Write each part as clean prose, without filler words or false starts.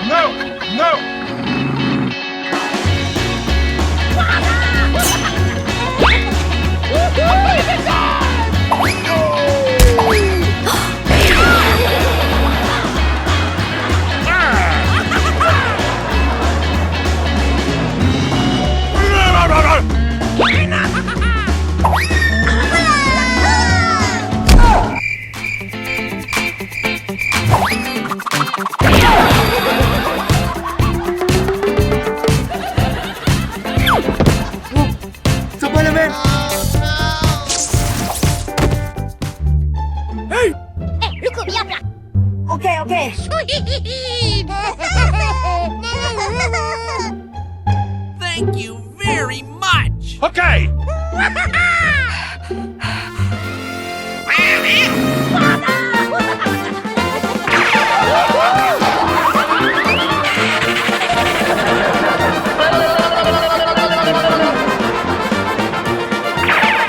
No! No! Spiderman! Hey! Okay, okay. Thank you very much. Okay!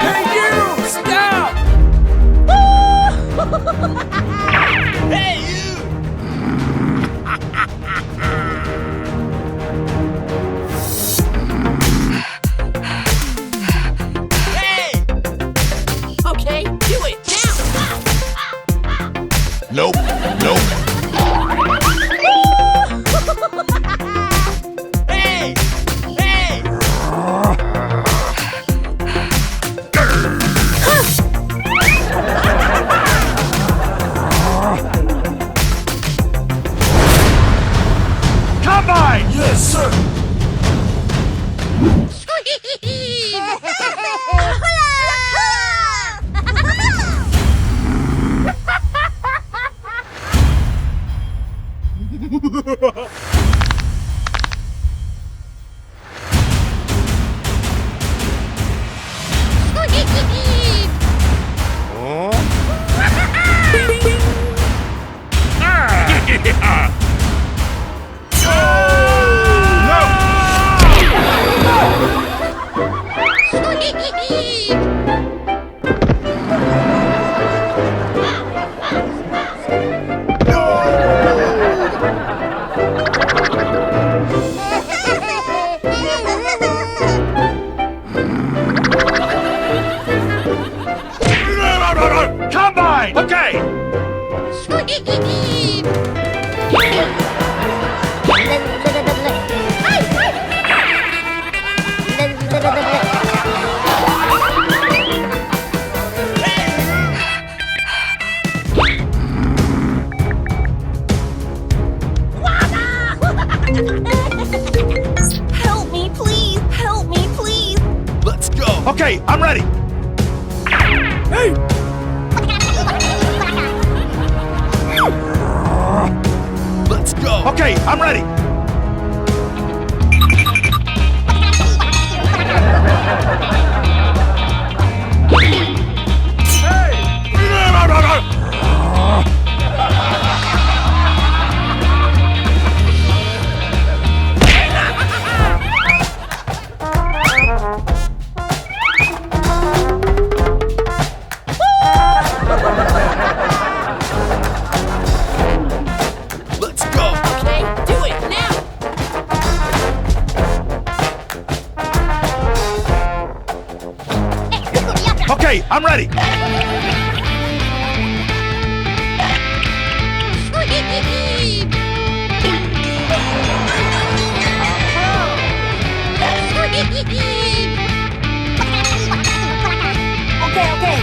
Hey, you! Stop! Hey, you! Hey! Okay, do it now! Nope. Nope. Hey! Hey! Combine! Yes, sir! Combine! Okay! Help me, please! Help me, please! Let's go! Okay, I'm ready! Hey! Let's go! Okay, I'm ready! Let's go! Okay, do it now! Okay, I'm ready! Okay, okay.